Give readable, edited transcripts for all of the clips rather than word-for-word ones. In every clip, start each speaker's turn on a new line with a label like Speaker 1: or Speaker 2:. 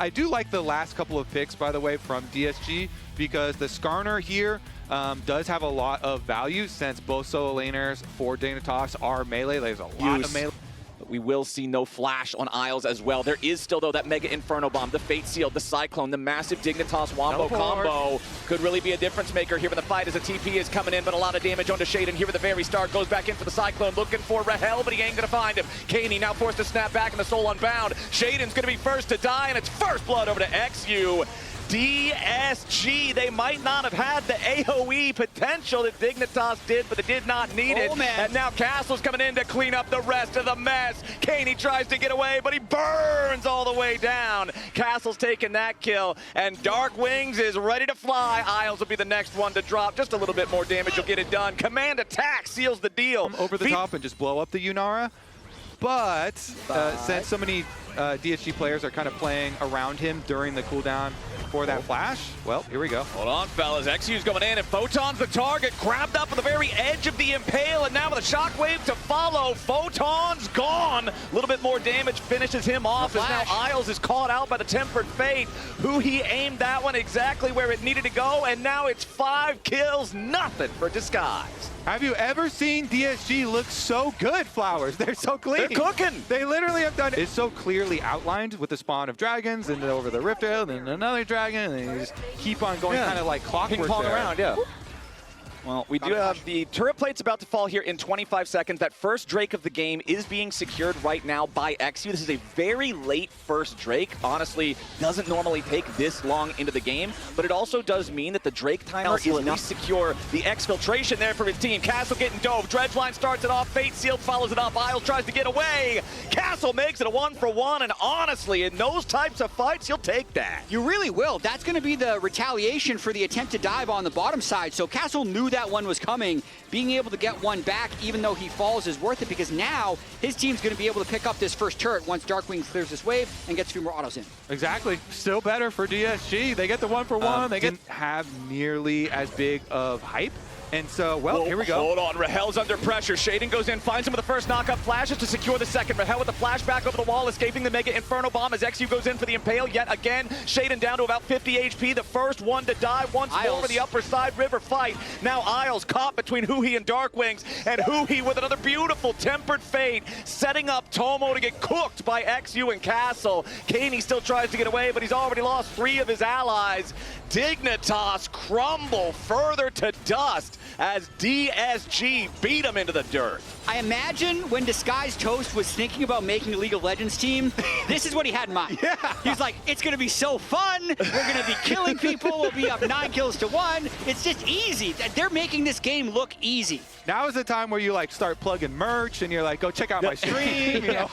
Speaker 1: I do like the last couple of picks, by the way, from DSG, because the Skarner here does have a lot of value since both solo laners for Dignitas are melee. There's a lot of melee.
Speaker 2: We will see no flash on Isles as well. There is still, though, that Mega Inferno Bomb, the Fate Seal, the Cyclone, the massive Dignitas Wombo combo. Could really be a difference maker here in the fight as the TP is coming in, but a lot of damage onto Shaden here at the very start. Goes back in for the Cyclone, looking for Rahel, but he ain't going to find him. Kaney now forced to snap back in the Soul Unbound. Shaden's going to be first to die, and it's first blood over to XU. DSG, they might not have had the AoE potential that Dignitas did, but they did not need it. And now Castle's coming in to clean up the rest of the mess. Kaney tries to get away, but he burns all the way down. Castle's taking that kill, and Dark Wings is ready to fly. Isles will be the next one to drop. Just a little bit more damage will get it done. Command attack seals the deal.
Speaker 1: Over the top and just blow up the Yunara. But since so many DSG players are kind of playing around him during the cooldown for that flash, well, here we go.
Speaker 2: Hold on, fellas. XU's going in, and Photon's the target, grabbed up at the very edge of the Impale, and now with a shockwave to follow, Photon's gone. A little bit more damage finishes him off, as now Isles is caught out by the Tempered Fate, who he aimed that one exactly where it needed to go, and now it's 5 kills, nothing for Disguise.
Speaker 1: Have you ever seen DSG look so good, Flowers? They're so clean.
Speaker 2: They're cooking.
Speaker 1: They literally have done it. It's so clearly outlined with the spawn of dragons, and then over the Rift Rail, then another dragon, and they just keep on going kind of like clockwork.
Speaker 2: Ping-pong around, yeah. Well, we do have the turret plates about to fall here in 25 seconds. That first Drake of the game is being secured right now by XU. This is a very late first Drake. Honestly, doesn't normally take this long into the game, but it also does mean that the Drake timer is not secure. The exfiltration there for his team. Castle getting dove. Dredgeline starts it off. Fate Sealed follows it up. Isles tries to get away. Castle makes it a 1-for-1, and honestly, in those types of fights, you'll take that.
Speaker 3: You really will. That's going to be the retaliation for the attempted dive on the bottom side. So Castle knew that one was coming. Being able to get one back, even though he falls, is worth it, because now his team's going to be able to pick up this first turret once Darkwing clears this wave and gets a few more autos in.
Speaker 1: Exactly. Still better for DSG. They get the 1-for-1. They didn't have nearly as big of hype. And so, well, here we go.
Speaker 2: Hold on, Rahel's under pressure. Shaden goes in, finds him with the first knockup, flashes to secure the second. Rahel with the flashback over the wall, escaping the Mega Inferno Bomb as XU goes in for the Impale yet again. Shaden down to about 50 HP, the first one to die once more with the upper side river fight. Now Isles caught between Huhi and Darkwings, and Huhi with another beautiful Tempered Fate, setting up Tomo to get cooked by XU and Castle. Kaney still tries to get away, but he's already lost 3 of his allies. Dignitas crumble further to dust as DSG beat him into the dirt.
Speaker 3: I imagine when Disguised Toast was thinking about making a League of Legends team, this is what he had in mind.
Speaker 1: Yeah.
Speaker 3: He was like, it's going to be so fun. We're going to be killing people. We'll be up 9 kills to 1. It's just easy. They're making this game look easy.
Speaker 1: Now is the time where you like start plugging merch and you're like, go check out my stream. You know,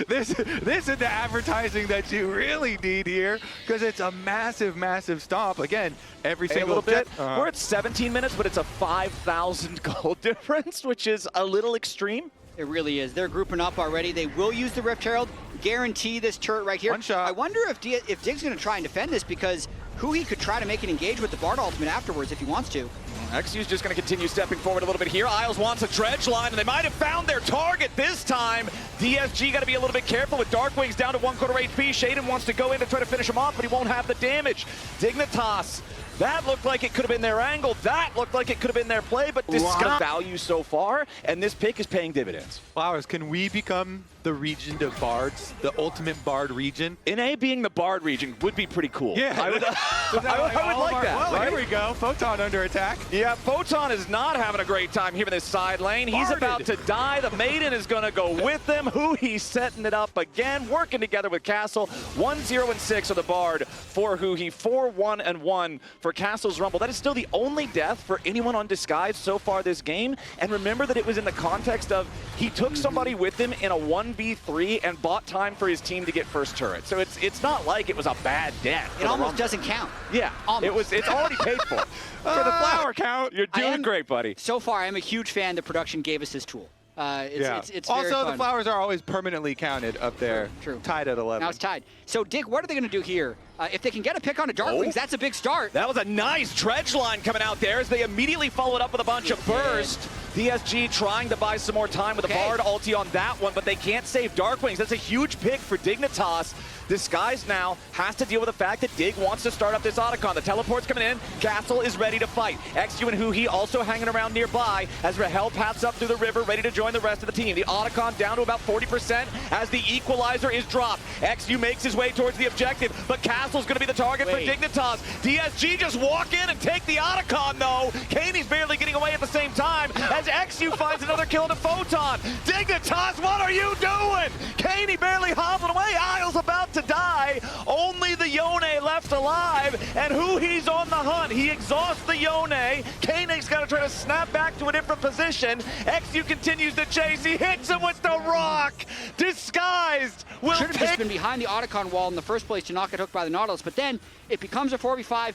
Speaker 1: this is the advertising that you really need here, because it's a massive, massive stomp. Again, every single
Speaker 2: little bit.
Speaker 1: We're
Speaker 2: We're at 17 minutes, but it's a 5,000 gold difference, which is a little extreme.
Speaker 3: It really is. They're grouping up already. They will use the Rift Herald, guarantee this turret right here.
Speaker 1: One shot.
Speaker 3: I wonder if Dig's going to try and defend this, because Huhi could try to make an engage with the Bard ultimate afterwards if he wants to.
Speaker 2: XU's just going to continue stepping forward a little bit here. Isles wants a dredge line, and they might have found their target this time. DSG got to be a little bit careful with Darkwings down to 1/4 HP. Shaden wants to go in to try to finish him off, but he won't have the damage. Dignitas, that looked like it could have been their angle. That looked like it could have been their play, but Disguise value so far, and this pick is paying dividends.
Speaker 1: Flowers, can we become the region of bards, the ultimate bard region?
Speaker 2: NA being the Bard region would be pretty cool.
Speaker 1: Yeah.
Speaker 2: I would like that.
Speaker 1: Well,
Speaker 2: right?
Speaker 1: here we go. Photon under attack.
Speaker 2: Yeah, Photon is not having a great time here in this side lane. He's about to die. The Maiden is going to go with him. Huhi's setting it up again, working together with Castle. 1-0-6 on the Bard for Huhi. 4-1-1 for Castle's Rumble. That is still the only death for anyone on Disguise so far this game. And remember that it was in the context of he took somebody with him in a 1v3 and bought time for his team to get first turret. So it's not like it was a bad death.
Speaker 3: It almost doesn't count.
Speaker 2: Yeah,
Speaker 3: almost.
Speaker 2: It's already paid for.
Speaker 1: For the flower count.
Speaker 2: You're doing great, buddy.
Speaker 3: So far, I'm a huge fan that production gave us this tool. It's
Speaker 1: also,
Speaker 3: very fun.
Speaker 1: the flowers are always permanently counted up there.
Speaker 3: True.
Speaker 1: Tied at 11.
Speaker 3: Now it's tied. So, Dick, what are they going to do here? If they can get a pick on a Darkwings, that's a big start.
Speaker 2: That was a nice dredge line coming out there as they immediately followed up with a bunch of burst. DSG trying to buy some more time with a Bard ulti on that one, but they can't save Darkwings. That's a huge pick for Dignitas. Disguise now has to deal with the fact that Dig wants to start up this Otacon. The teleport's coming in. Castle is ready to fight. XU and Huhi also hanging around nearby as Rahel paths up through the river, ready to join the rest of the team. The Otacon down to about 40% as the equalizer is dropped. XU makes his way towards the objective, but Castle's going to be the target for Dignitas. DSG just walk in and take the Otacon, though. Kaney's barely getting away at the same time as XU finds another kill into Photon. Dignitas, what are you doing? Kaney barely hobbling away. Isles about to die. Only the Yone left alive, and Huhi's on the hunt. He exhausts the Yone. Kaney's got to try to snap back to a different position. XU continues to chase. He hits him with the rock. Disguised will
Speaker 3: Should have just been behind the Otacon wall in the first place to not get hooked by the Nautilus, but then it becomes a 4v5,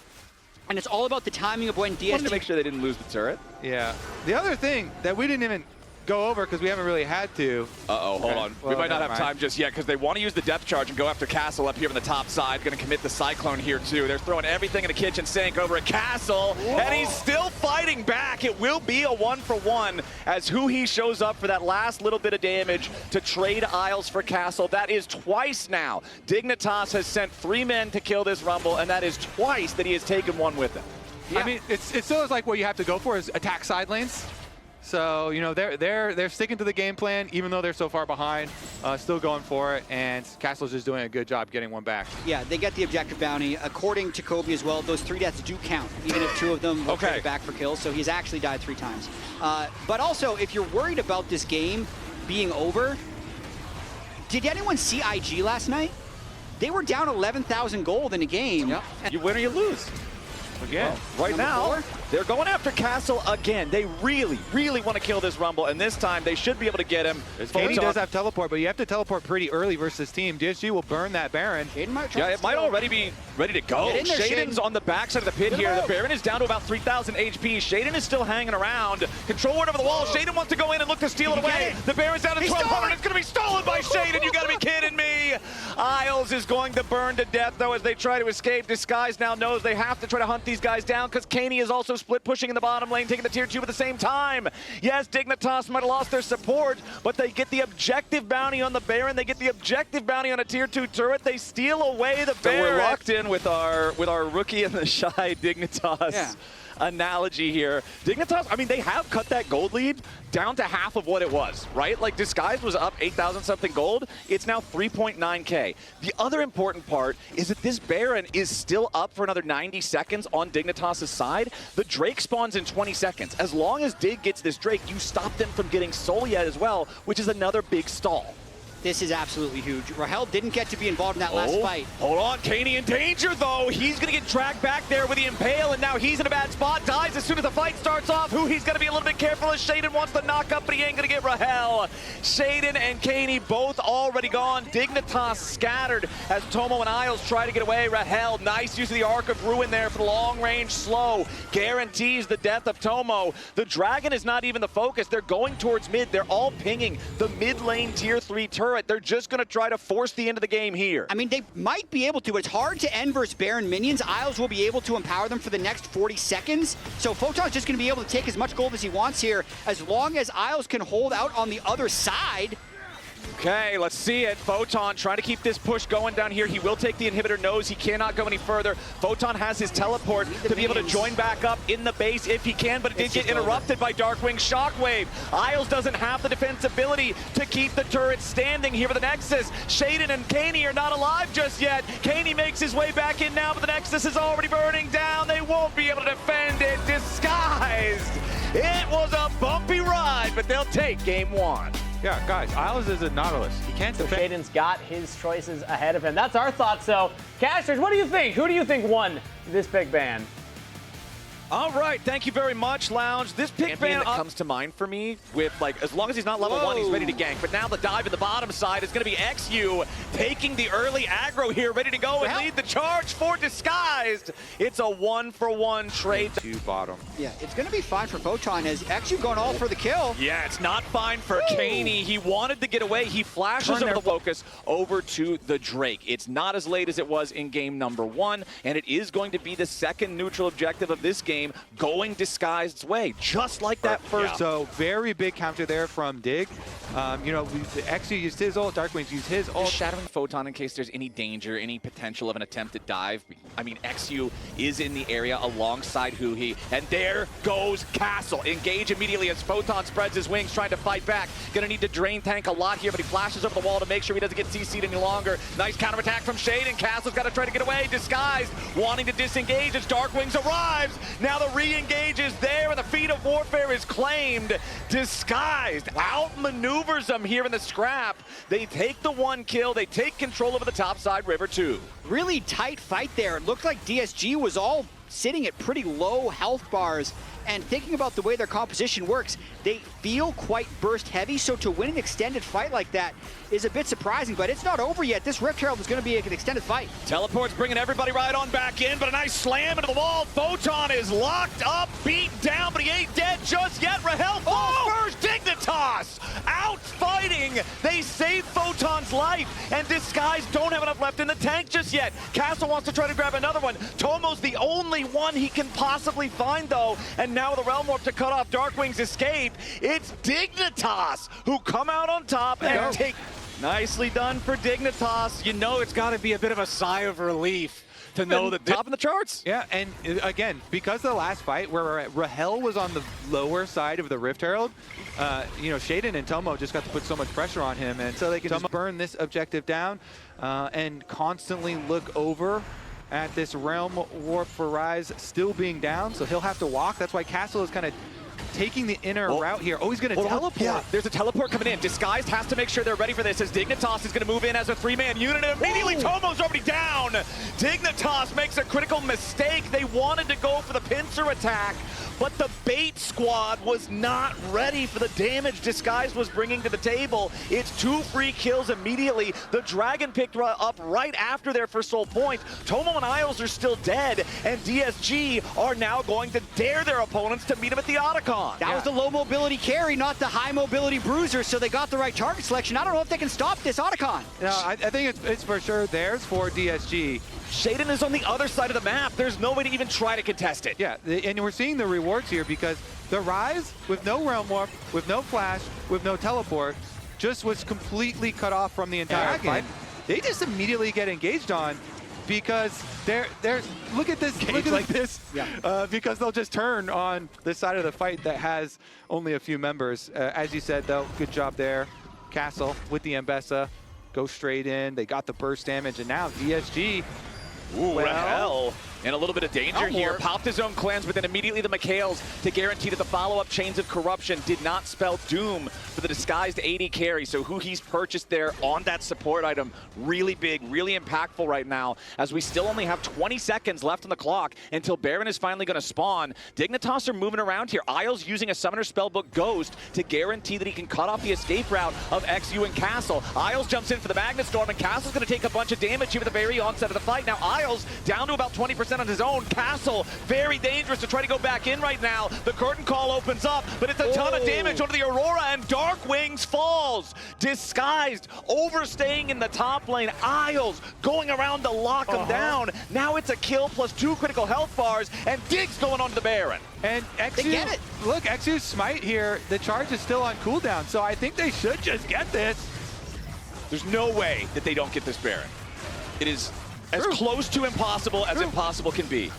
Speaker 3: and it's all about the timing of when DSG...
Speaker 2: Wanted to make sure they didn't lose the turret.
Speaker 1: Yeah. The other thing that we didn't even go over because we haven't really had to.
Speaker 2: Uh-oh, hold on.
Speaker 1: Well,
Speaker 2: we might not have time just yet because they want to use the depth charge and go after Castle up here on the top side. Going to commit the Cyclone here, too. They're throwing everything in the kitchen sink over at Castle, and he's still fighting back. It will be a 1-for-1 as Huhi shows up for that last little bit of damage to trade Isles for Castle. That is twice now. Dignitas has sent 3 men to kill this Rumble, and that is twice that he has taken one with him.
Speaker 1: Yeah. I mean, it still is like what you have to go for is attack side lanes. So, you know, they're sticking to the game plan, even though they're so far behind, still going for it, and Castle's just doing a good job getting one back.
Speaker 3: Yeah, they get the objective bounty. According to Chovy as well, those 3 deaths do count, even if 2 of them will trade back for kills, so he's actually died 3 times. But also, if you're worried about this game being over, did anyone see IG last night? They were down 11,000 gold in a game.
Speaker 2: Yep. You win or you lose. Again, right
Speaker 3: Number
Speaker 2: now,
Speaker 3: 4?
Speaker 2: they're going after Castle again. They really, really want to kill this Rumble, and this time they should be able to get him.
Speaker 1: Kaney does have teleport, but you have to teleport pretty early versus team. DSG will burn that Baron.
Speaker 2: Yeah, it might already be ready to go. Shaden's on the backside of the pit here. The Baron is down to about 3,000 HP. Shaden is still hanging around. Control ward over the wall. Shaden wants to go in and look to steal it away. The Baron's down to 1,200. It's going to be stolen by Shaden. You got to be kidding me. Isles is going to burn to death, though, as they try to escape. Disguise now knows they have to try to hunt these guys down because Kaney is also split pushing in the bottom lane, taking the tier 2 at the same time. Yes, Dignitas might have lost their support, but they get the objective bounty on the Baron. They get the objective bounty on a tier 2 turret. They steal away the Baron. So we're locked in with our rookie and the shy Dignitas analogy here. Dignitas, I mean, they have cut that gold lead down to half of what it was, right? Like, Disguise was up 8,000 something gold. It's now 3.9K. The other important part is that this Baron is still up for another 90 seconds on Dignitas' side. The Drake spawns in 20 seconds. As long as Dig gets this Drake, you stop them from getting Soul yet as well, which is another big stall.
Speaker 3: This is absolutely huge. Rahel didn't get to be involved in that last fight.
Speaker 2: Hold on, Kaney in danger though. He's gonna get dragged back there with the Impale, and now he's in a bad spot. Dies as soon as the fight starts off. He's gonna be a little bit careful as Shaden wants the knock up, but he ain't gonna get Rahel. Shaden and Kaney both already gone. Dignitas scattered as Tomo and Isles try to get away. Rahel, nice use of the Arc of Ruin there for the long range slow. Guarantees the death of Tomo. The Dragon is not even the focus. They're going towards mid. They're all pinging the mid lane tier 3 turret. They're just going to try to force the end of the game here.
Speaker 3: I mean, they might be able to, but it's hard to end versus Baron minions. Isles will be able to empower them for the next 40 seconds. So Photon's just going to be able to take as much gold as he wants here, as long as Isles can hold out on the other side.
Speaker 2: Okay, let's see it. Photon trying to keep this push going down here. He will take the inhibitor, knows he cannot go any further. Photon has his teleport to be able to join back up in the base if he can, but it did get interrupted by Darkwing Shockwave. Isles doesn't have the defensibility to keep the turret standing here with the Nexus. Shaden and Kaney are not alive just yet. Kaney makes his way back in now, but the Nexus is already burning down. They won't be able to defend it. Disguised. It was a bumpy ride, but they'll take game 1.
Speaker 1: Yeah, guys, Isles is a Nautilus. He can't defend.
Speaker 4: Shaden's got his choices ahead of him. That's our thoughts, so. Casters, what do you think? Who do you think won this big ban?
Speaker 2: All right, thank you very much, Lounge. This pick ban that comes to mind for me with, like, as long as he's not level 1, he's ready to gank. But now the dive in the bottom side is going to be XU taking the early aggro here, ready to go and lead the charge for Disguised. It's a 1-for-1 trade.
Speaker 1: To bottom.
Speaker 3: Yeah, it's going to be fine for Photon as XU going all for the kill.
Speaker 2: Yeah, it's not fine for Kaney. He wanted to get away. He flashes over the focus over to the Drake. It's not as late as it was in game number 1, and it is going to be the second neutral objective of this game. game going Disguised's way, just like that first.
Speaker 1: So very big counter there from Dig. You know, XU used his ult, Darkwings used his ult.
Speaker 2: Shattering Photon in case there's any danger, any potential of an attempted dive. I mean, XU is in the area alongside Huhi, and there goes Castle. Engage immediately as Photon spreads his wings, trying to fight back. Gonna need to drain tank a lot here, but he flashes over the wall to make sure he doesn't get CC'd any longer. Nice counterattack from Shade, and Castle's got to try to get away. Disguised, wanting to disengage as Darkwings arrives. Now the re-engage is there, and the feat of warfare is claimed. Disguised outmaneuvers them here in the scrap. They take the 1 kill. They take control over the top side, River 2.
Speaker 3: Really tight fight there. It looked like DSG was all sitting at pretty low health bars, and thinking about the way their composition works, they feel quite burst heavy, so to win an extended fight like that is a bit surprising, but it's not over yet. This Rift Herald is going to be an extended fight.
Speaker 2: Teleport's bringing everybody right on back in, but a nice slam into the wall. Photon is locked up, beat down, but he ain't dead just yet. Rahel falls first. Dignitas out fighting. They save Photon's life, and Disguise don't have enough left in the tank just yet. Castle wants to try to grab another one. Tomo's the only one he can possibly find, though, and now with the Realm Warp to cut off Darkwing's escape, it's Dignitas who come out on top and take... Nicely done for Dignitas. You know it's got to be a bit of a sigh of relief to know that top in the charts.
Speaker 1: Yeah, and again, because of the last fight where Rahel was on the lower side of the Rift Herald, you know, Shaden and Tomo just got to put so much pressure on him, and so they can just burn this objective down and constantly look over at this Realm Warp for Rise still being down, so he'll have to walk. That's why Castle is kind of taking the inner route here. Oh, he's going to teleport.
Speaker 2: Yeah, there's a teleport coming in. Disguised has to make sure they're ready for this as Dignitas is going to move in as a 3-man unit, and immediately Tomo's already down. Dignitas makes a critical mistake. They wanted to go for the pincer attack, but the bait squad was not ready for the damage Disguised was bringing to the table. It's 2 free kills immediately. The Dragon picked up right after their first soul point. Tomo and Isles are still dead, and DSG are now going to dare their opponents to meet them at the Otacon.
Speaker 3: That was the low mobility carry, not the high mobility bruiser, so they got the right target selection. I don't know if they can stop this Otacon.
Speaker 1: No, I think it's for sure theirs for DSG.
Speaker 2: Shaden is on the other side of the map. There's no way to even try to contest it.
Speaker 1: Yeah, and we're seeing the rewards here because the Rise, with no Realm Warp, with no Flash, with no Teleport, just was completely cut off from the entire fight. They just immediately get engaged on because they're look at this, look at this. Yeah. Because they'll just turn on this side of the fight that has only a few members. As you said, though, good job there. Castle with the Mbessa, go straight in. They got the burst damage, and now DSG.
Speaker 2: Ooh, Rahel in a little bit of danger here. Popped his own cleanse, but then immediately the McHales to guarantee that the follow-up Chains of Corruption did not spell doom for the Disguised AD carry. So who he's purchased there on that support item, really big, really impactful right now, as we still only have 20 seconds left on the clock until Baron is finally going to spawn. Dignitas are moving around here. Isles using a Summoner Spellbook Ghost to guarantee that he can cut off the escape route of XU and Castle. Isles jumps in for the Magnet Storm, and Castle's going to take a bunch of damage here at the very onset of the fight. Now Isles down to about 20% on his own. Castle, very dangerous to try to go back in right now. The curtain call opens up, but it's a ton of damage onto the Aurora, and Darkwings falls. Disguised, overstaying in the top lane. Isles going around to lock him down. Now it's a kill plus 2 critical health bars, and Dig's going onto the Baron.
Speaker 1: And XU,
Speaker 3: they get it.
Speaker 1: Look, XU's smite here, the charge is still on cooldown, so I think they should just get this.
Speaker 2: There's no way that they don't get this Baron. It is as close to impossible as impossible can be.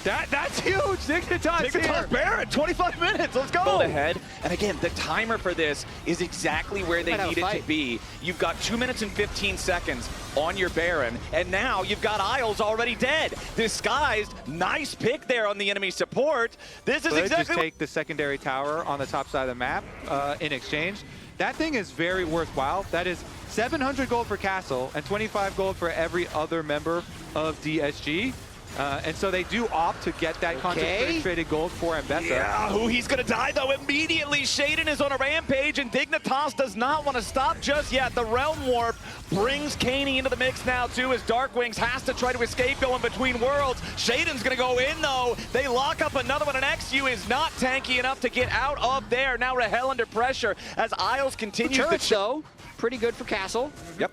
Speaker 1: That's huge. Dignitas
Speaker 2: Baron, 25 minutes. Let's go. Hold ahead. And again, the timer for this is exactly where they need it to be. You've got 2 minutes and 15 seconds on your Baron, and now you've got Isles already dead. Disguised, nice pick there on the enemy support. This is exactly
Speaker 1: just take the secondary tower on the top side of the map in exchange. That thing is very worthwhile. That is 700 gold for Castle and 25 gold for every other member of DSG. And so they do opt to get that concentrated gold for Mbessa.
Speaker 2: Yeah, who he's going to die, though, immediately. Shaden is on a rampage, and Dignitas does not want to stop just yet. The Realm Warp brings Kaney into the mix now, too, as Darkwings has to try to escape going between worlds. Shaden's going to go in, though. They lock up another one, and XU is not tanky enough to get out of there. Now Rahel under pressure as Isles continues
Speaker 3: to though, pretty good for Castle.
Speaker 2: Yep.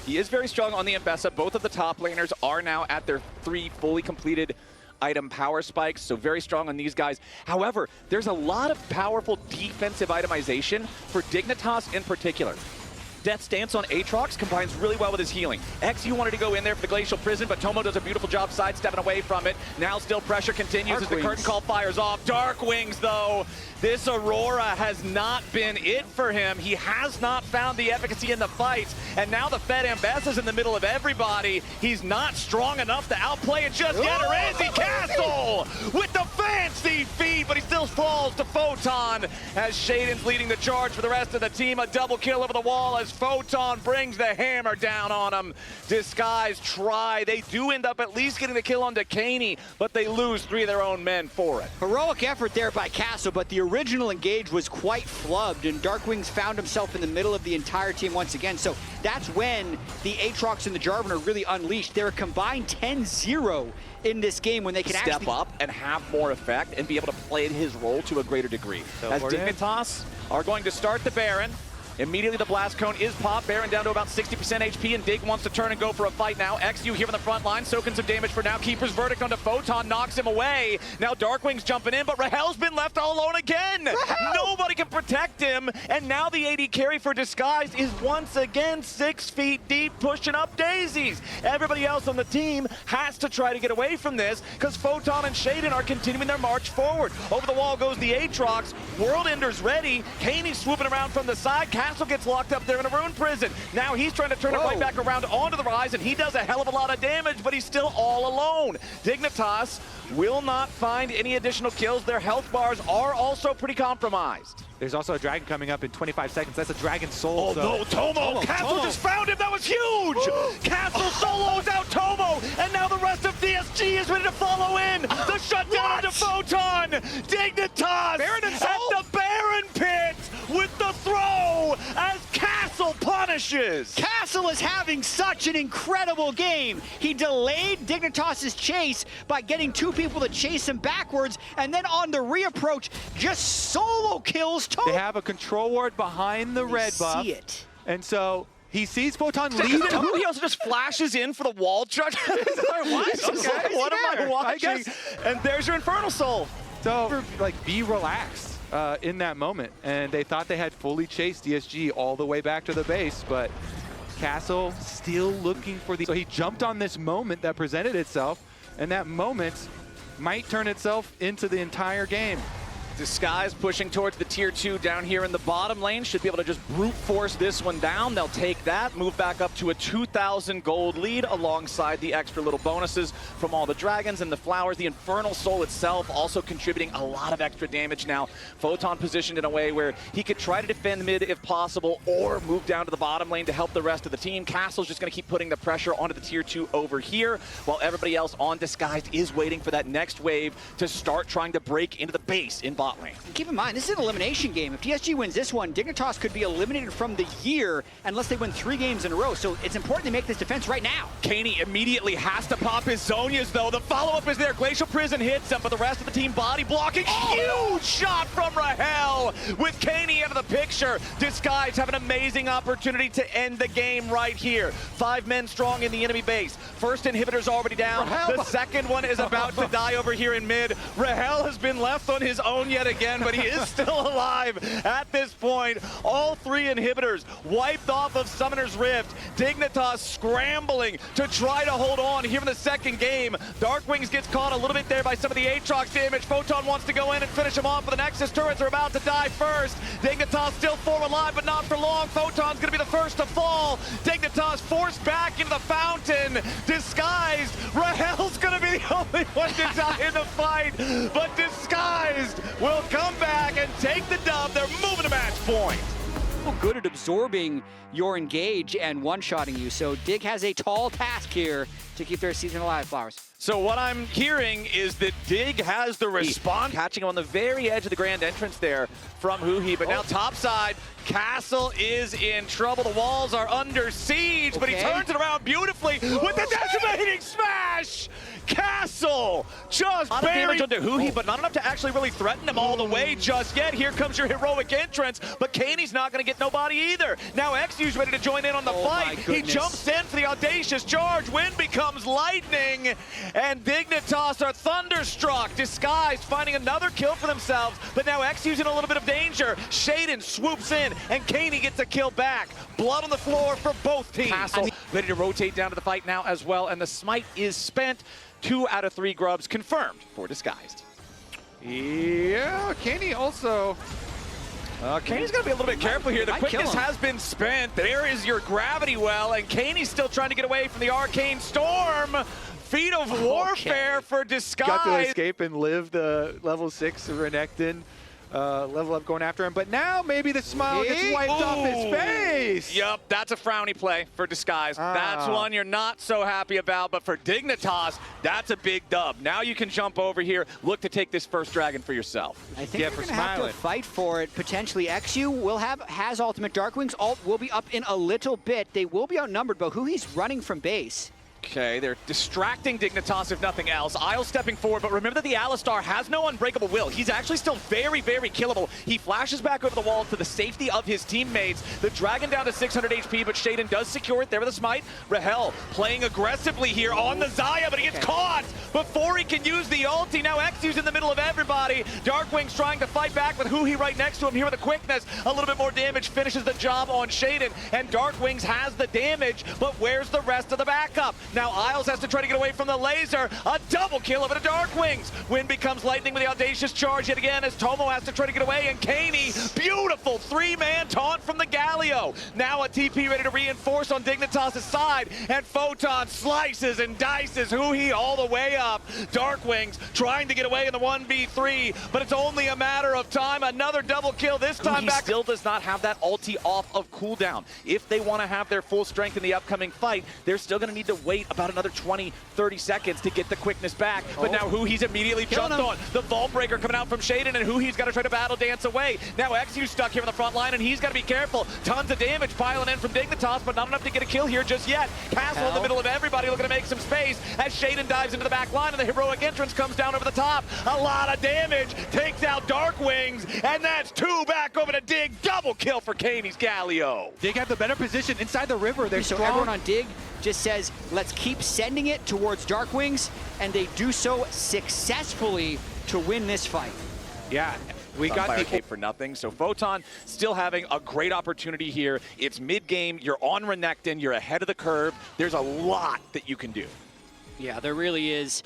Speaker 2: He is very strong on the Mbessa. Both of the top laners are now at their 3 fully completed item power spikes, so very strong on these guys. However, there's a lot of powerful defensive itemization for Dignitas in particular. Death Stance on Aatrox combines really well with his healing. XU wanted to go in there for the Glacial Prison, but Tomo does a beautiful job sidestepping away from it. Now still pressure continues as the curtain call fires off. Dark Wings, though. This Aurora has not been it for him. He has not found the efficacy in the fights. And now the Fed Ambassador's in the middle of everybody. He's not strong enough to outplay it just yet, or is he? Castle with the fancy feet, but he still falls to Photon as Shaden's leading the charge for the rest of the team. A double kill over the wall as Photon brings the hammer down on him. Disguise try. They do end up at least getting the kill on Dekaney, but they lose 3 of their own men for it.
Speaker 3: Heroic effort there by Castle, but the original engage was quite flubbed, and Darkwings found himself in the middle of the entire team once again. So that's when the Aatrox and the Jarvan are really unleashed. They're a combined 10-0 in this game when they can
Speaker 2: step up and have more effect and be able to play his role to a greater degree. As Dignitas are going to start the Baron. Immediately the blast cone is popped. Baron down to about 60% HP, and Dig wants to turn and go for a fight now. XU here on the front line, soaking some damage for now. Keeper's verdict onto Photon knocks him away. Now Darkwing's jumping in, but Rahel's been left all alone again. Nobody can protect him, and now the AD carry for Disguise is once again 6 feet deep, pushing up daisies. Everybody else on the team has to try to get away from this, because Photon and Shaden are continuing their march forward. Over the wall goes the Aatrox. World Ender's ready. Kaney swooping around from the side. Castle gets locked up there in a rune prison. Now he's trying to turn it right back around onto the rise, and he does a hell of a lot of damage, but he's still all alone. Dignitas will not find any additional kills. Their health bars are also pretty compromised.
Speaker 1: There's also a dragon coming up in 25 seconds. That's a dragon soul.
Speaker 2: Oh no, Tomo! Castle just found him! That was huge! Castle solos out Tomo! And now the rest of DSG is ready to follow in! The shutdown onto Photon! Dignitas
Speaker 1: Baron and
Speaker 2: at the Baron pit with the throw as Castle punishes!
Speaker 3: Castle is having such an incredible game. He delayed Dignitas' chase by getting 2 people to chase him backwards, and then on the reapproach, just solo kills Tomo.
Speaker 1: They have a control ward behind the red buff.
Speaker 3: See it.
Speaker 1: And so he sees Photon lead.
Speaker 2: He also just flashes in for the wall charge. What am I watching? And there's your Infernal Soul.
Speaker 1: So, like, be relaxed in that moment. And they thought they had fully chased DSG all the way back to the base, but Castle still looking for the... So he jumped on this moment that presented itself, and that moment might turn itself into the entire game.
Speaker 2: Disguise pushing towards the tier 2 down here in the bottom lane. Should be able to just brute force this one down. They'll take that, move back up to a 2,000 gold lead alongside the extra little bonuses from all the dragons and the flowers. The Infernal Soul itself also contributing a lot of extra damage now. Photon positioned in a way where he could try to defend mid if possible or move down to the bottom lane to help the rest of the team. Castle's just going to keep putting the pressure onto the tier 2 over here while everybody else on Disguised is waiting for that next wave to start trying to break into the base in bot lane.
Speaker 3: Keep in mind, this is an elimination game. If DSG wins this one, Dignitas could be eliminated from the year unless they win 3 games in a row. So it's important to make this defense right now.
Speaker 2: Kaney immediately has to pop his Zonias, though. The follow-up is there. Glacial Prison hits him, but the rest of the team body blocking. Huge shot from Rahel with Kaney out of the picture. Disguise have an amazing opportunity to end the game right here. 5 men strong in the enemy base. First inhibitor's already down. The second one is about to die over here in mid. Rahel has been left on his own yet again, but he is still alive at this point. All 3 inhibitors wiped off of Summoner's Rift. Dignitas scrambling to try to hold on here in the second game. Darkwings gets caught a little bit there by some of the Aatrox damage. Photon wants to go in and finish him off, but the Nexus turrets are about to die first. Dignitas still 4 alive, but not for long. Photon's going to be the first to fall. Dignitas forced back into the fountain. Disguised. Rahel's going to be the only one to die in the fight, but Disguised will come back and take the dub. They're moving to match point.
Speaker 3: Well, good at absorbing your engage and one-shotting you. So Dig has a tall task here to keep their season alive, Flowers.
Speaker 2: So what I'm hearing is that Dig has the response. Catching him on the very edge of the grand entrance there from Huhi, but now topside, Castle is in trouble. The walls are under siege, but he turns it around beautifully with the decimating smash! Castle Just a lot of damage onto Huhi, but not enough to actually really threaten him all the way just yet. Here comes your heroic entrance, but Kaney's not going to get nobody either. Now XU's ready to join in on the fight. He jumps in for the audacious charge. Wind becomes lightning, and Dignitas are thunderstruck. Disguised, finding another kill for themselves, but now XU's in a little bit of danger. Shaden swoops in, and Kaney gets a kill back. Blood on the floor for both teams. Castle ready to rotate down to the fight now as well, and the smite is spent. 2 out of 3 grubs confirmed for Disguised.
Speaker 1: Yeah, Kaney also.
Speaker 2: Kaney's going to be a little bit careful here. The quickness has been spent. There is your gravity well, and Kaney's still trying to get away from the Arcane Storm. Feat of warfare for Disguised.
Speaker 1: Got to escape and live the level 6 Renekton. Level up going after him, but now maybe the smile gets wiped off his face.
Speaker 2: Yep, that's a frowny play for Disguise. That's one you're not so happy about, but for Dignitas, that's a big dub. Now you can jump over here, look to take this first dragon for yourself.
Speaker 3: I think we're going to have to fight for it. Potentially XU has ultimate Darkwing's ult will be up in a little bit. They will be outnumbered, but Huhi's running from base.
Speaker 2: Okay, they're distracting Dignitas if nothing else. Isle stepping forward, but remember that the Alistar has no unbreakable will. He's actually still very, very killable. He flashes back over the wall to the safety of his teammates. The dragon down to 600 HP, but Shaden does secure it there with a smite. Rahel playing aggressively here on the Xayah, but he gets caught before he can use the ulti. Now XU's in the middle of everybody. Darkwing's trying to fight back with Huhi right next to him here with a quickness. A little bit more damage finishes the job on Shaden, and Darkwings has the damage, but where's the rest of the backup? Now Isles has to try to get away from the laser. A double kill of it to Darkwings. Wind becomes lightning with the audacious charge yet again as Tomo has to try to get away, and Kaney, beautiful 3-man taunt from the Galio. Now a TP ready to reinforce on Dignitas' side, and Photon slices and dices Huhi all the way up. Darkwings trying to get away in the 1v3, but it's only a matter of time. Another double kill, this time back. Still does not have that ulti off of cooldown. If they want to have their full strength in the upcoming fight, they're still going to need to wait about another 20-30 seconds to get the quickness back. But now Huhi's immediately jumped on. The Vault Breaker coming out from Shaden, and Huhi's got to try to battle dance away. Now XU's stuck here on the front line, and he's got to be careful. Tons of damage piling in from Dignitas, but not enough to get a kill here just yet. Castle in the middle of everybody looking to make some space as Shaden dives into the back line, and the heroic entrance comes down over the top. A lot of damage, takes out Darkwings, and that's 2 back over to Dig. Double kill for Kaney's Galio.
Speaker 1: Dig have the better position inside the river. They're
Speaker 3: so
Speaker 1: strong.
Speaker 3: Everyone on Dig just says, let's keep sending it towards Darkwings, and they do so successfully to win this fight.
Speaker 1: Yeah, we got the
Speaker 2: cape for nothing. So Photon still having a great opportunity here. It's mid-game, you're on Renekton, you're ahead of the curve. There's a lot that you can do.
Speaker 3: Yeah, there really is.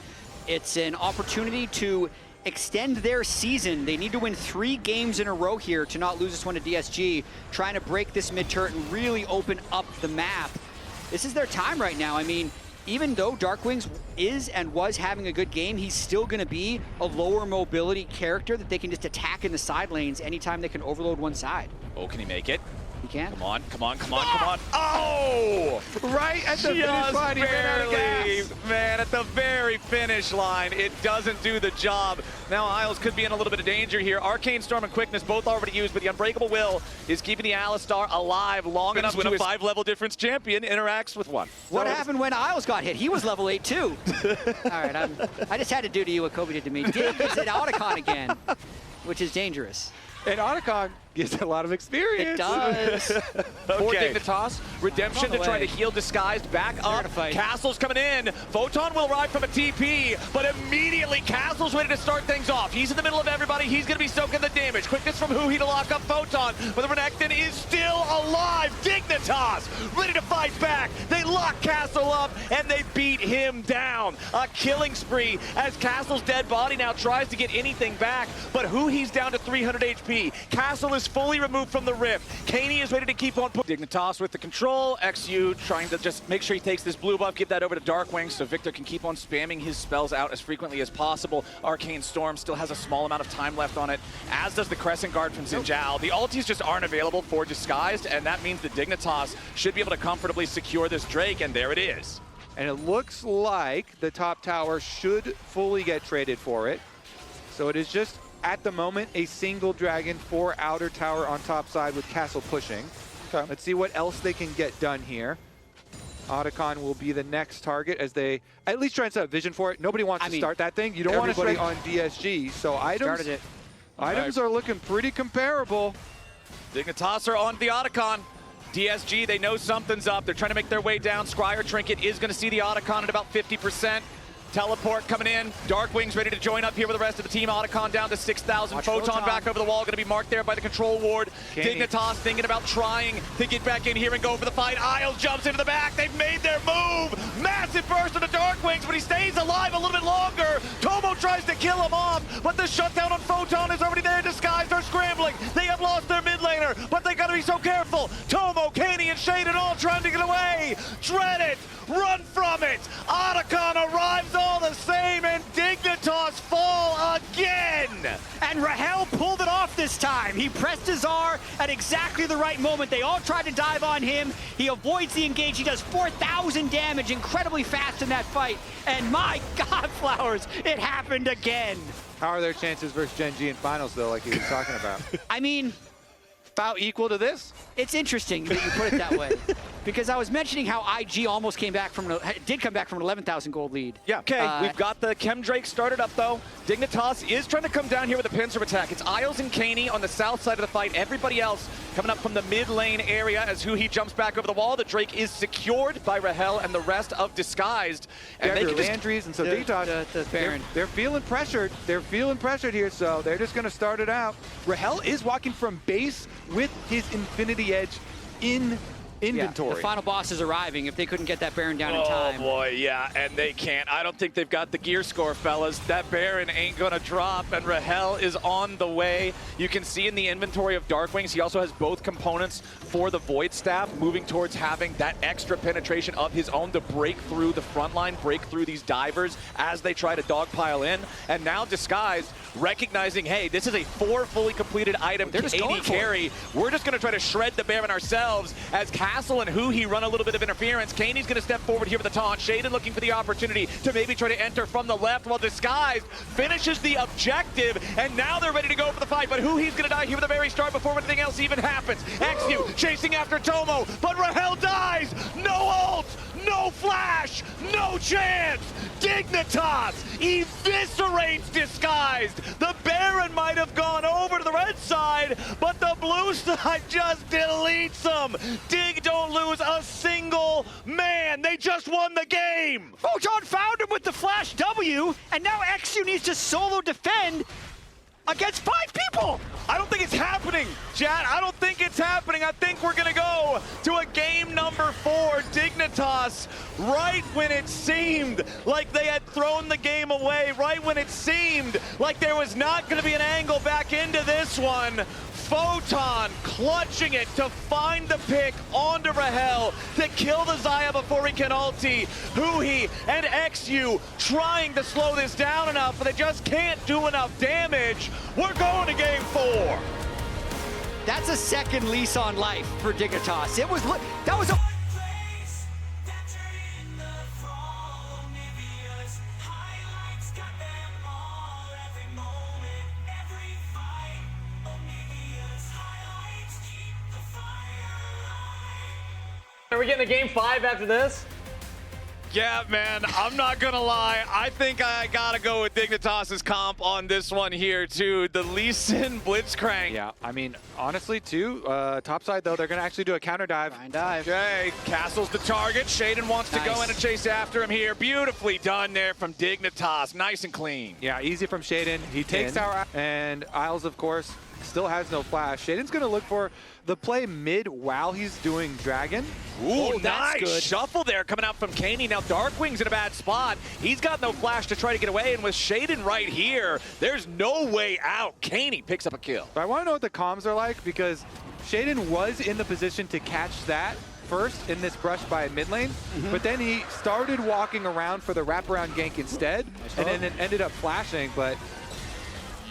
Speaker 3: It's an opportunity to extend their season. They need to win 3 games in a row here to not lose this one to DSG, trying to break this mid-turret and really open up the map. This is their time right now. I mean, even though Darkwings is and was having a good game, he's still going to be a lower mobility character that they can just attack in the side lanes anytime they can overload one side.
Speaker 2: Oh, can he make it?
Speaker 3: He can.
Speaker 2: Come on, come on, come on, come on. Oh!
Speaker 1: Right at the finish line, he ran out of gas.
Speaker 2: Man, at the very finish line, it doesn't do the job. Now Isles could be in a little bit of danger here. Arcane Storm and Quickness both already used, but the Unbreakable Will is keeping the Alistar alive long enough when a 5-level difference champion interacts with one.
Speaker 3: What happened when Isles got hit? He was level 8 too. All right, I just had to do to you what Chovy did to me. Dig is at Otacon again, which is dangerous.
Speaker 1: And Otacon gets a lot of experience.
Speaker 3: It does.
Speaker 2: For Dignitas, Redemption to try to heal Disguised, back up. Castle's coming in. Photon will ride from a TP, but immediately Castle's ready to start things off. He's in the middle of everybody. He's going to be soaking the damage. Quickness from Huhi to lock up Photon, but the Renekton is still alive. Dignitas ready to fight back. They lock Castle up, and they beat him down. A killing spree as Castle's dead body now tries to get anything back, but Huhi's down to 300 HP. Castle is fully removed from the rift. Kaney is ready to keep on pushing. Dignitas with the control. XU trying to just make sure he takes this blue buff, give that over to Darkwing so Victor can keep on spamming his spells out as frequently as possible. Arcane Storm still has a small amount of time left on it, as does the Crescent Guard from Xin. The ultis just aren't available for Disguised, and that means the Dignitas should be able to comfortably secure this Drake, and there it is.
Speaker 1: And it looks like the top tower should fully get traded for it. So it is just, at the moment, a single dragon for outer tower on top side with Castle pushing. Okay. Let's see what else they can get done here. Otacon will be the next target as they at least try and set a vision for it. Nobody wants to start that thing. You don't want to start on DSG, so items are looking pretty comparable.
Speaker 2: Dignitas are on the Otacon. DSG, they know something's up. They're trying to make their way down. Scryer Trinket is going to see the Otacon at about 50%. Teleport coming in. Darkwing's ready to join up here with the rest of the team. Otacon down to 6,000. Photon back over the wall. Going to be marked there by the control ward. Dignitas thinking about trying to get back in here and go for the fight. Isles jumps into the back. They've made their move. Massive burst of the Darkwings, but he stays alive a little bit longer. Tomo tries to kill him off, but the shutdown on Photon is already there. Disguised are scrambling. They have lost their mid laner, but they got to be so careful. Tomo, Kaney, and Shaden all trying to get away. Dread it. Run from it! Otacon arrives all the same, and Dignitas fall again!
Speaker 3: And Rahel pulled it off this time. He pressed his R at exactly the right moment. They all tried to dive on him. He avoids the engage. He does 4,000 damage incredibly fast in that fight. And my God, Flowers, it happened again.
Speaker 1: How are their chances versus Gen.G in finals, though, like he was talking about?
Speaker 3: I mean,
Speaker 1: about equal to this?
Speaker 3: It's interesting that you put it that way. Because I was mentioning how IG almost did come back from an 11,000 gold lead.
Speaker 2: Yeah, okay, we've got the Chemdrake started up though. Dignitas is trying to come down here with a pincer attack. It's Isles and Kaney on the south side of the fight. Everybody else coming up from the mid lane area as he jumps back over the wall. The Drake is secured by Rahel and the rest of Disguised. And they can
Speaker 1: Landry's and so Dignitas,
Speaker 3: the Baron.
Speaker 1: They're feeling pressured. They're feeling pressured here, so they're just going to start it out. Rahel is walking from base with his Infinity Edge in inventory.
Speaker 3: Yeah, the final boss is arriving if they couldn't get that Baron down in time.
Speaker 2: Oh boy, yeah, and they can't. I don't think they've got the gear score, fellas. That Baron ain't gonna drop, and Rahel is on the way. You can see in the inventory of Darkwings, he also has both components for the Void Staff, moving towards having that extra penetration of his own to break through the front line, break through these divers as they try to dogpile in. And now Disguised, recognizing, hey, this is a 4 fully completed item AD carry. We're just gonna try to shred the Baron ourselves as Castle and Huhi run a little bit of interference. Kaney's going to step forward here with the taunt. Shaden looking for the opportunity to maybe try to enter from the left while Disguised finishes the objective, and now they're ready to go for the fight. But Huhi's going to die here with the very start before anything else even happens. XU chasing after Tomo, but Rahel dies. No ult, no flash, no chance. Dignitas eviscerates Disguised. The Baron might have gone over to the red side, but the blue side just deletes them. Dig don't lose a single man. They just won the game.
Speaker 3: Photon found him with the flash W, and now XU needs to solo defend against 5 people.
Speaker 2: I don't think it's happening, chat. I don't think it's happening. I think we're going to go to a game number 4. Dignitas, right when it seemed like they had thrown the game away, right when it seemed like there was not going to be an angle back into this one, Photon clutching it to find the pick onto Rahel to kill the Xayah before he can ulti. Huhi and XU trying to slow this down enough, but they just can't do enough damage. We're going to game 4.
Speaker 3: That's a second lease on life for Dignitas. That was a
Speaker 4: Are we getting a game 5 after this?
Speaker 2: Yeah, man, I'm not gonna lie. I think I gotta go with Dignitas' comp on this one here, too. The Lee Sin Blitzcrank.
Speaker 1: Yeah, I mean, honestly, too, top side, though, they're going to actually do a counter dive.
Speaker 3: fine dive.
Speaker 2: Okay, Castle's the target. Shaden wants to go in and chase after him here. Beautifully done there from Dignitas. Nice and clean.
Speaker 1: Yeah, easy from Shaden. He takes our, and Isles, of course, still has no flash. Shaden's going to look for the play mid while he's doing Dragon.
Speaker 2: Ooh,
Speaker 3: that's
Speaker 2: nice
Speaker 3: good.
Speaker 2: Shuffle there coming out from Kaney. Now Darkwing's in a bad spot. He's got no flash to try to get away, and with Shaden right here, there's no way out. Kaney picks up a kill.
Speaker 1: But I want to know what the comms are like, because Shaden was in the position to catch that first in this brush by mid lane, but then he started walking around for the wraparound gank instead, and then it ended up flashing, but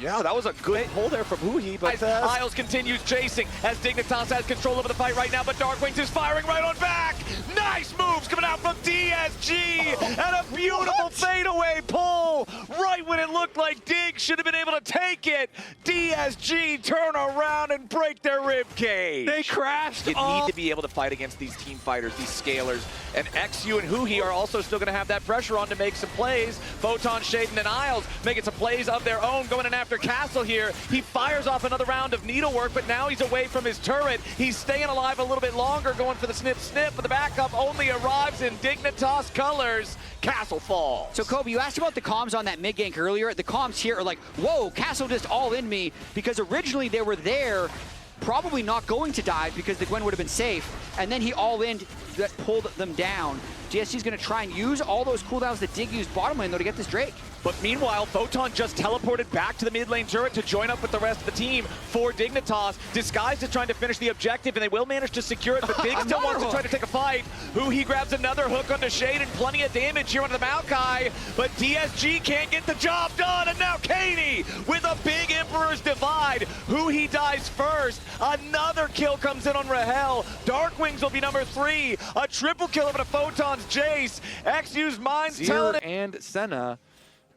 Speaker 2: Yeah, that was a good pull there from Huhi, but Isles continues chasing as Dignitas has control over the fight right now, but Darkwings is firing right on back. Nice coming out from DSG, and a beautiful fadeaway pull right when it looked looked like Dig should have been able to take it. DSG turn around and break their rib cage.
Speaker 1: They crashed.
Speaker 2: You need to be able to fight against these team fighters, these scalers. And XU and Huhi are also still going to have that pressure on to make some plays. Photon, Shaden, and Isles making some plays of their own, going in after Castle here. He fires off another round of needlework, but now he's away from his turret. He's staying alive a little bit longer, going for the snip, but the backup only arrives in Dignitas colors. Castle falls.
Speaker 3: So, Chovy, you asked about the comms on that mid gank earlier. The comms here are like, whoa, Castle just all in me, because originally they were there, probably not going to dive because the Gwen would have been safe, and then he all-in that pulled them down. DSG's going to try and use all those cooldowns that Dig used bottom lane, though, to get this Drake.
Speaker 2: But meanwhile, Photon just teleported back to the mid lane turret to join up with the rest of the team for Dignitas. Disguised is trying to finish the objective, and they will manage to secure it, but Dig still wants to try to take a fight. He grabs another hook onto Shade, and plenty of damage here onto the Maokai, but DSG can't get the job done, and now Katie with a big Emperor's Divide. He dies first. Another kill comes in on Rahel. Darkwings will be number 3. A triple kill over to Photon's Jace. XU's mind's telling it.
Speaker 1: And Senna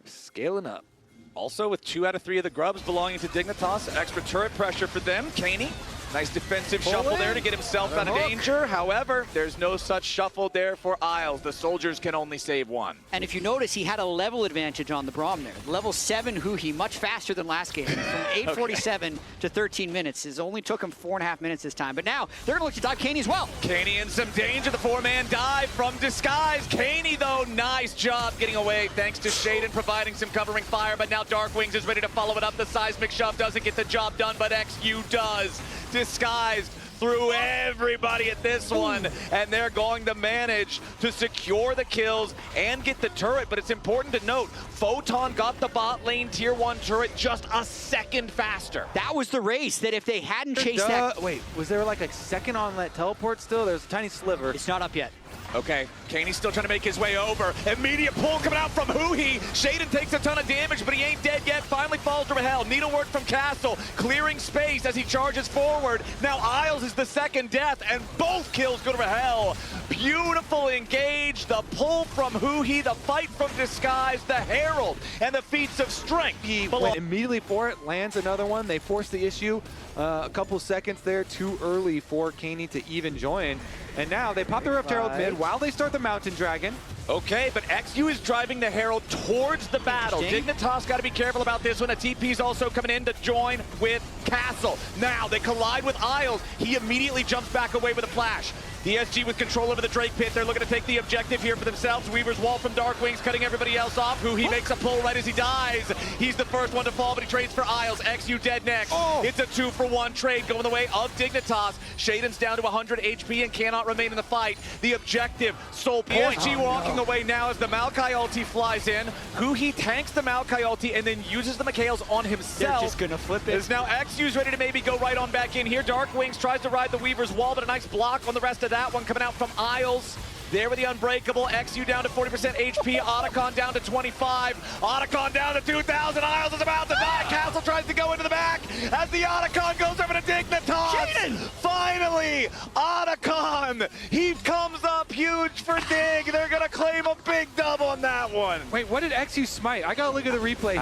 Speaker 1: scaling up.
Speaker 2: Also with 2 out of 3 of the grubs belonging to Dignitas, extra turret pressure for them. Kaney, nice defensive shuffle there to get himself out of danger. However, there's no such shuffle there for Isles. The soldiers can only save 1.
Speaker 3: And if you notice, he had a level advantage on the Braum there. Level 7 Huhi, much faster than last game. From 8:47 to 13 minutes. It only took him 4.5 minutes this time. But now, they're going to look to dive Kaney as well.
Speaker 2: Kaney in some danger, the 4-man dive from Disguise. Kaney, though, nice job getting away thanks to Shaden providing some covering fire. But now Darkwings is ready to follow it up. The seismic shove doesn't get the job done, but XU does. Disguised through everybody at this one, and they're going to manage to secure the kills and get the turret. But it's important to note, Photon got the bot lane tier 1 turret just a second faster.
Speaker 3: That was the race, that if they hadn't chased that...
Speaker 1: Wait, was there like a second on that teleport still? There's a tiny sliver.
Speaker 3: It's not up yet.
Speaker 2: Okay, Kaney's still trying to make his way over. Immediate pull coming out from Huhi. Shaden takes a ton of damage, but he ain't dead yet. Finally falls to Rahel. Needlework from Castle, clearing space as he charges forward. Now Isles is the second death, and both kills go to Rahel. Beautiful engage, the pull from Huhi, the fight from Disguise, the Herald, and the feats of strength.
Speaker 1: He went immediately for it, lands another one. They force the issue. A couple seconds there, too early for Kaney to even join. And now they pop the Rift Herald mid while they start the Mountain Dragon.
Speaker 2: Okay, but XU is driving the Herald towards the battle. Dignitas got to be careful about this one. A TP's also coming in to join with Castle. Now they collide with Isles. He immediately jumps back away with a flash. DSG with control over the Drake pit. They're looking to take the objective here for themselves. Weaver's wall from Darkwings cutting everybody else off. He makes a pull right as he dies. He's the first one to fall, but he trades for Isles. XU dead next. It's a 2-for-1 trade going the way of Dignitas. Shaden's down to 100 HP and cannot remain in the fight. The objective, Soul Point. DSG walking away now as the Maokai ulti flies in. He tanks the Maokai ulti and then uses the Mikhails on himself.
Speaker 3: They're just going to flip it.
Speaker 2: Is now XU's ready to maybe go right on back in here. Darkwings tries to ride the Weaver's wall, but a nice block on the rest of that one coming out from Isles. There with the Unbreakable. XU down to 40% HP. Otacon down to 25. Otacon down to 2,000. Isles is about to die. Castle tries to go into the back as the Otacon goes over to Dignitas.
Speaker 3: Shaden!
Speaker 2: Finally, Otacon. He comes up huge for Dig. They're going to claim a big dub on that one.
Speaker 1: Wait, what did XU smite? I got to look at the replay.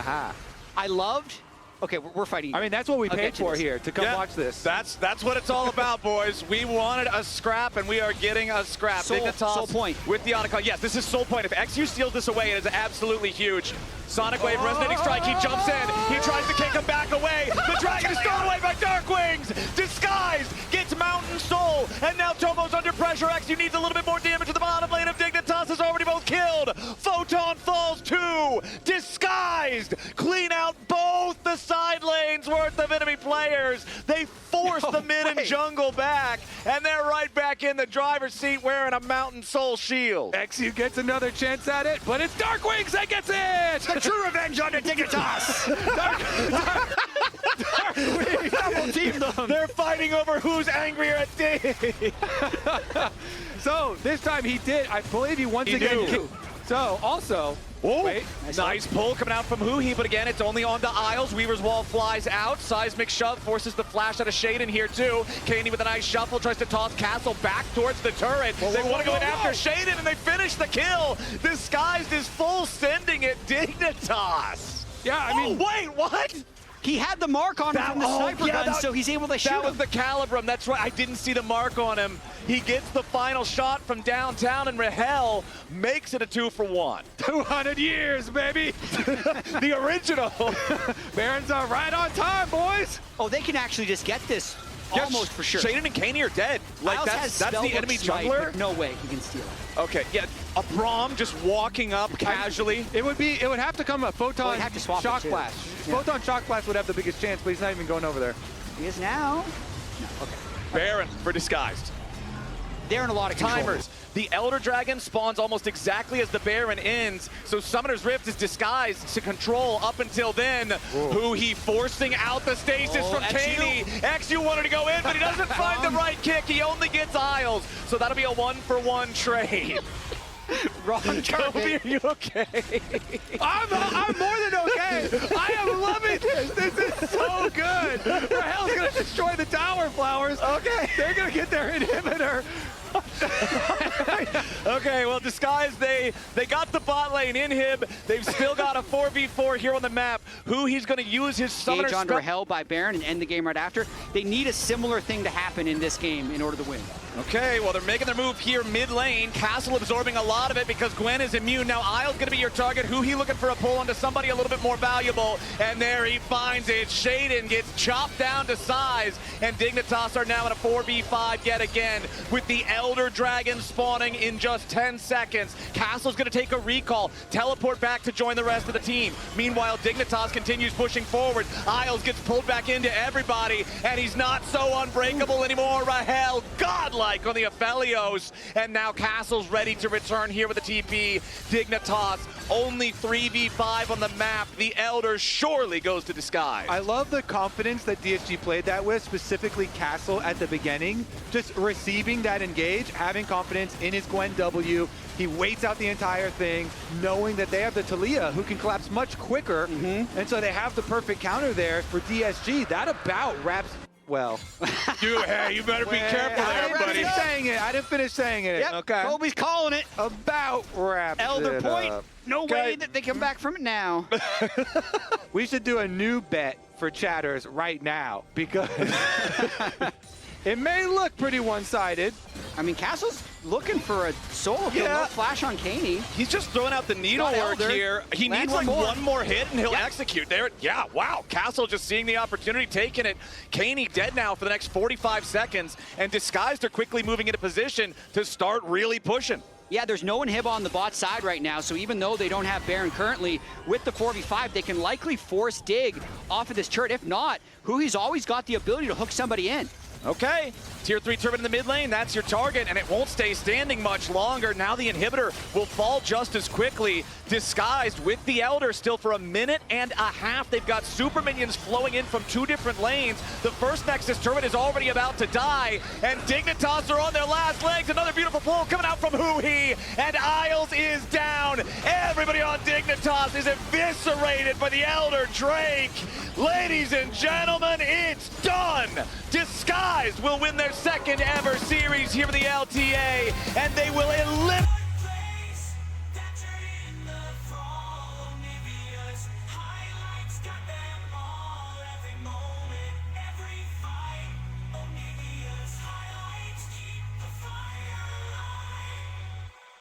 Speaker 3: I loved... Okay, we're fighting.
Speaker 1: I mean, that's what we paid for here, to come watch this.
Speaker 2: That's what it's all about, boys. We wanted a scrap, and we are getting a scrap.
Speaker 3: Soul Point.
Speaker 2: With the Otacon. Yes, this is Soul Point. If XU steals this away, it is absolutely huge. Sonic Wave, Resonating Strike, he jumps in. He tries to kick him back away. The Dragon is stolen away by Darkwings. Disguised, gets Mountain Soul, and now Tomo's under pressure. XU needs a little bit more damage to the bottom lane of Dignitas is already both killed. Photon falls too. Disguised, clean out both the side lanes worth of enemy players. They force the mid and jungle back, and they're right back in the driver's seat wearing a Mountain Soul shield.
Speaker 1: XU gets another chance at it, but it's Darkwings that gets it!
Speaker 3: The true revenge on the Dignitas!
Speaker 1: Darkwings double teamed them!
Speaker 2: They're fighting over who's angrier at Dig.
Speaker 1: So, this time he did, I believe he once again killed. So, also...
Speaker 2: Wait, nice pull coming out from Huhi, but again, it's only on to Isles. Weaver's wall flies out. Seismic shove forces the flash out of Shaden here too. Kaney with a nice shuffle tries to toss Castle back towards the turret. They want to go in after Shaden, and they finish the kill. Disguised is full sending it. Dignitas.
Speaker 1: Yeah, I mean,
Speaker 2: wait, what?
Speaker 3: He had the mark on him from the sniper gun, so he's able to shoot
Speaker 2: That was
Speaker 3: him.
Speaker 2: the Calibrum, that's right. I didn't see the mark on him. He gets the final shot from downtown, and Rahel makes it a 2-for-1.
Speaker 1: 200 years, baby.
Speaker 2: The original.
Speaker 1: Barons are right on time, boys.
Speaker 3: Oh, they can actually just get this almost for sure.
Speaker 2: Shaden and Kaney are dead. Like,
Speaker 3: Miles
Speaker 2: that's
Speaker 3: has
Speaker 2: the
Speaker 3: spellbook
Speaker 2: enemy
Speaker 3: snipe,
Speaker 2: jungler?
Speaker 3: but no way he can steal it.
Speaker 2: Okay, yeah, a Braum just walking up casually.
Speaker 1: It would have to come a photon
Speaker 3: Well, he'd have to swap
Speaker 1: shock
Speaker 3: it, too.
Speaker 1: blast.
Speaker 3: Yeah.
Speaker 1: Photon shock blast would have the biggest chance, but he's not even going over there.
Speaker 3: He is now.
Speaker 2: Baron for disguised.
Speaker 3: They're in a lot of control.
Speaker 2: Timers. The Elder Dragon spawns almost exactly as the Baron ends, so Summoner's Rift is disguised to control up until then. Who he forcing out the stasis from Kaney. XU wanted to go in, but he doesn't find the right kick. He only gets Isles, so that'll be a 1-for-1 trade.
Speaker 3: Wrong
Speaker 2: Chovy, are you okay?
Speaker 1: I'm more than okay. I am loving this. This is so good. Rahel's going to destroy the tower flowers. Okay. They're going to get their inhibitor.
Speaker 2: Okay, well, Disguise, they got the bot lane inhib. They've still got a 4v4 here on the map. Who he's going to use his summoner
Speaker 3: Gauge on Rahel by Baron and end the game right after. They need a similar thing to happen in this game in order to win.
Speaker 2: Okay, well, they're making their move here mid lane. Castle absorbing a lot of it because Gwen is immune. Now Isle's going to be your target. Who he looking for a pull onto somebody a little bit more valuable. And there he finds it. Shaden gets chopped down to size. And Dignitas are now in a 4v5 yet again with the Elder Dragon spawning in just 10 seconds. Castle's going to take a recall, teleport back to join the rest of the team. Meanwhile, Dignitas continues pushing forward. Isles gets pulled back into everybody, and he's not so unbreakable anymore. Rahel, godlike on the Aphelios, and now Castle's ready to return here with the TP. Dignitas, only 3v5 on the map. The Elder surely goes to Disguise.
Speaker 1: I love the confidence that DSG played that with, specifically Castle at the beginning. Just receiving that engage, having confidence in his Gwen W. He waits out the entire thing, knowing that they have the Talia who can collapse much quicker. And so they have the perfect counter there for DSG. That about wraps well.
Speaker 2: Dude, hey, you better be careful
Speaker 1: I
Speaker 2: there,
Speaker 1: didn't
Speaker 2: buddy.
Speaker 1: finish saying it. I didn't finish saying it.
Speaker 3: Yep,
Speaker 1: Okay.
Speaker 3: Colby's calling it.
Speaker 1: About wraps
Speaker 3: Elder
Speaker 1: it
Speaker 3: point.
Speaker 1: up.
Speaker 3: No way that they come back from it now.
Speaker 1: We should do a new bet for chatters right now because it may look pretty one-sided.
Speaker 3: I mean, Castle's looking for a solo kill.
Speaker 2: Yeah.
Speaker 3: No flash on Kaney.
Speaker 2: He's just throwing out the needlework
Speaker 3: Elder.
Speaker 2: here. He
Speaker 3: Land
Speaker 2: needs
Speaker 3: one
Speaker 2: like
Speaker 3: more.
Speaker 2: one more hit and he'll
Speaker 3: Yep.
Speaker 2: execute. There, yeah, wow. Castle just seeing the opportunity, taking it. Kaney dead now for the next 45 seconds, and Disguised are quickly moving into position to start really pushing.
Speaker 3: Yeah, there's no inhib on the bot side right now, so even though they don't have Baron currently, with the 4v5, they can likely force Dig off of this turret. If not, Huhi's always got the ability to hook somebody in.
Speaker 2: Okay, tier 3 turret in the mid lane, that's your target, and it won't stay standing much longer. Now the inhibitor will fall just as quickly. Disguised with the Elder still for a minute and a half. They've got super minions flowing in from 2 different lanes. The first Nexus turret is already about to die, and Dignitas are on their last legs. Another beautiful pull coming out from Huhi, and Isles is down. Everybody on Dignitas is eviscerated by the Elder Drake. Ladies and gentlemen, it's done. Disguised will win their second ever series here in the LTA, and they will eliminate